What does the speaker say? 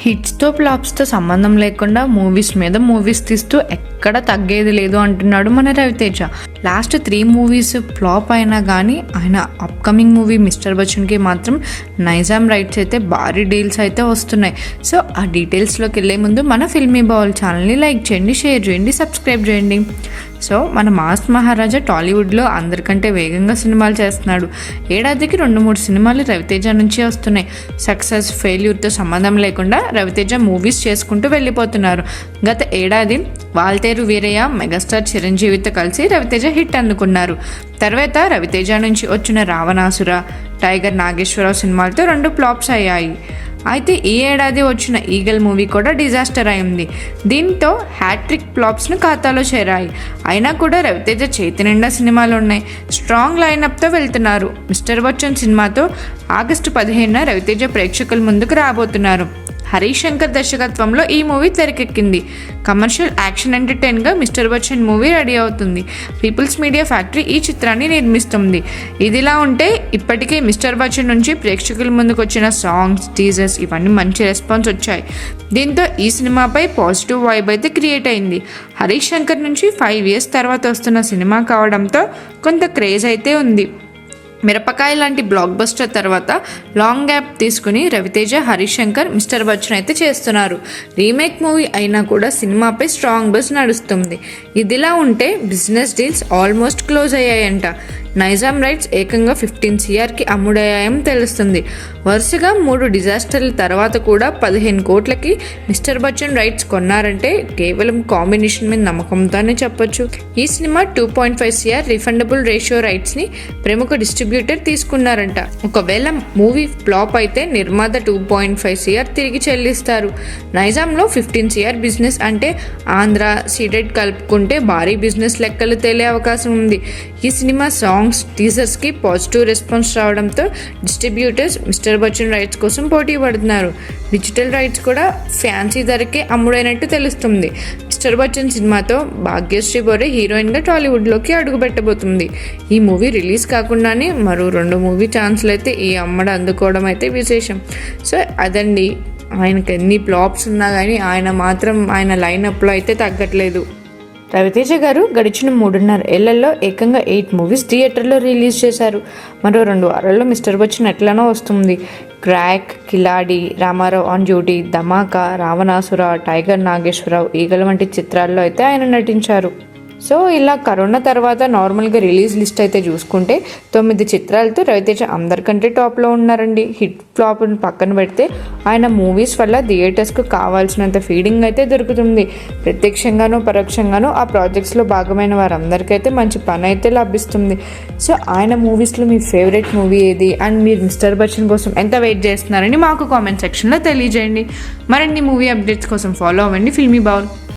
హిట్స్తో ఫ్లాప్స్తో సంబంధం లేకుండా మూవీస్ మీద మూవీస్ తీస్తూ ఎక్కడ తగ్గేది లేదు అంటున్నాడు మన రవితేజ. లాస్ట్ 3 మూవీస్ ఫ్లాప్ అయినా కానీ ఆయన అప్కమింగ్ మూవీ మిస్టర్ బచ్చన్కి మాత్రం నైజాం రైట్స్ అయితే భారీ డీల్స్ అయితే వస్తున్నాయి. సో ఆ డీటెయిల్స్లోకి వెళ్ళే ముందు మన ఫిల్మీ బౌల్ ఛానల్ని లైక్ చేయండి, షేర్ చేయండి, సబ్స్క్రైబ్ చేయండి. సో మన మాస్ మహారాజా టాలీవుడ్లో అందరికంటే వేగంగా సినిమాలు చేస్తున్నాడు. ఏడాదికి 2-3 సినిమాలు రవితేజ నుంచే వస్తున్నాయి. సక్సెస్ ఫెయిల్యూర్తో సంబంధం లేకుండా రవితేజ మూవీస్ చేసుకుంటూ వెళ్ళిపోతున్నారు. గత ఏడాది వాల్తేరు వీరయ్య మెగాస్టార్ చిరంజీవితో కలిసి రవితేజ హిట్ అందుకున్నారు. తర్వాత రవితేజ నుంచి వచ్చిన రావణాసుర, టైగర్ నాగేశ్వరరావు సినిమాలతో 2 ఫ్లాప్స్ అయ్యాయి. అయితే ఈ ఏడాది వచ్చిన ఈగల్ మూవీ కూడా డిజాస్టర్ అయింది. దీంతో హ్యాట్రిక్ ఫ్లాప్స్ను ఖాతాలో చేరాయి. అయినా కూడా రవితేజ చేతి నిండా సినిమాలు ఉన్నాయి. స్ట్రాంగ్ లైనప్తో వెళ్తున్నారు. మిస్టర్ బచ్చన్ సినిమాతో ఆగస్టు 15న రవితేజ ప్రేక్షకుల ముందుకు రాబోతున్నారు. హరీష్ శంకర్ దర్శకత్వంలో ఈ మూవీ తెరకెక్కింది. కమర్షియల్ యాక్షన్ ఎంటర్టైన్గా మిస్టర్ బచ్చన్ మూవీ రెడీ అవుతుంది. పీపుల్స్ మీడియా ఫ్యాక్టరీ ఈ చిత్రాన్ని నిర్మిస్తుంది. ఇదిలా ఉంటే ఇప్పటికే మిస్టర్ బచ్చన్ నుంచి ప్రేక్షకుల ముందుకు వచ్చిన సాంగ్స్, టీజర్స్ ఇవన్నీ మంచి రెస్పాన్స్ వచ్చాయి. దీంతో ఈ సినిమాపై పాజిటివ్ వైబ్ అయితే క్రియేట్ అయింది. హరీష్ శంకర్ నుంచి 5 years తర్వాత వస్తున్న సినిమా కావడంతో కొంత క్రేజ్ అయితే ఉంది. మిరపకాయ లాంటి బ్లాక్ బస్టర్ తర్వాత లాంగ్ గ్యాప్ తీసుకుని రవితేజ, హరీష్ శంకర్ మిస్టర్ బచ్చన్ అయితే చేస్తున్నారు. రీమేక్ మూవీ అయినా కూడా సినిమాపై స్ట్రాంగ్ బజ్ నడుస్తుంది. ఇదిలా ఉంటే బిజినెస్ డీల్స్ ఆల్మోస్ట్ క్లోజ్ అయ్యాయంట. నైజాం రైట్స్ ఏకంగా 15 crకి అమ్ముడయ్యాయని తెలుస్తుంది. వరుసగా 3 డిజాస్టర్ల తర్వాత కూడా 15 కోట్లకి మిస్టర్ బచ్చన్ రైట్స్ కొన్నారంటే కేవలం కాంబినేషన్ మీద నమ్మకంతోనే చెప్పొచ్చు. ఈ సినిమా 2.5 crore రిఫండబుల్ రేషియో రైట్స్ని ప్రముఖ డిస్ట్రిబ్యూటర్ తీసుకున్నారంట. ఒకవేళ మూవీ ఫ్లాప్ అయితే నిర్మాత 2.5 crore తిరిగి చెల్లిస్తారు. నైజాంలో 15 crore బిజినెస్ అంటే ఆంధ్ర, సీడెడ్ కలుపుకుంటే భారీ బిజినెస్ లెక్కలు తేలే అవకాశం ఉంది. ఈ సినిమా సాంగ్స్, టీజర్స్కి పాజిటివ్ రెస్పాన్స్ రావడంతో డిస్ట్రిబ్యూటర్స్ మిస్టర్ బచ్చన్ రైట్స్ కోసం పోటీ పడుతున్నారు. డిజిటల్ రైట్స్ కూడా ఫ్యాన్సీ ధరకే అమ్ముడైనట్టు తెలుస్తుంది. మిస్టర్ బచ్చన్ సినిమాతో భాగ్యశ్రీ బోరే హీరోయిన్గా టాలీవుడ్లోకి అడుగుపెట్టబోతుంది. ఈ మూవీ రిలీజ్ కాకుండానే మరో 2 మూవీ ఛాన్సులు అయితే ఈ అమ్మడు అందుకోవడం అయితే విశేషం. సో అదండి, ఆయనకు ఎన్ని ఫ్లాప్స్ ఉన్నా కానీ ఆయన మాత్రం ఆయన లైనప్లో అయితే తగ్గట్లేదు. రవితేజ గారు గడిచిన 3.5 ఏళ్లలో ఏకంగా 8 మూవీస్ థియేటర్లో రిలీజ్ చేశారు. మరో 2 వారాల్లో మిస్టర్ బచ్చన్ ఎట్లనో వస్తుంది. Crack, Khiladi, Ramarao on duty, Dhamaka, Ravanasura, tiger Nageswararao, eagle వంటి చిత్రాల్లో అయితే ఆయన నటించారు. సో ఇలా కరోనా తర్వాత నార్మల్గా రిలీజ్ లిస్ట్ అయితే చూసుకుంటే 9 చిత్రాలతో రవితేజ అందరికంటే టాప్లో ఉన్నారండి. హిట్ ఫ్లాప్ పక్కన పెడితే ఆయన మూవీస్ వల్ల థియేటర్స్కు కావాల్సినంత ఫీడింగ్ అయితే దొరుకుతుంది. ప్రత్యక్షంగానో పరోక్షంగానో ఆ ప్రాజెక్ట్స్లో భాగమైన వారందరికైతే మంచి పని అయితే లభిస్తుంది. సో ఆయన మూవీస్లో మీ ఫేవరెట్ మూవీ ఏది అండ్ మీరు మిస్టర్ బచ్చన్ కోసం ఎంత వెయిట్ చేస్తున్నారని మాకు కామెంట్ సెక్షన్లో తెలియజేయండి. మరిన్ని మూవీ అప్డేట్స్ కోసం ఫాలో అవ్వండి ఫిల్మీ బౌల్.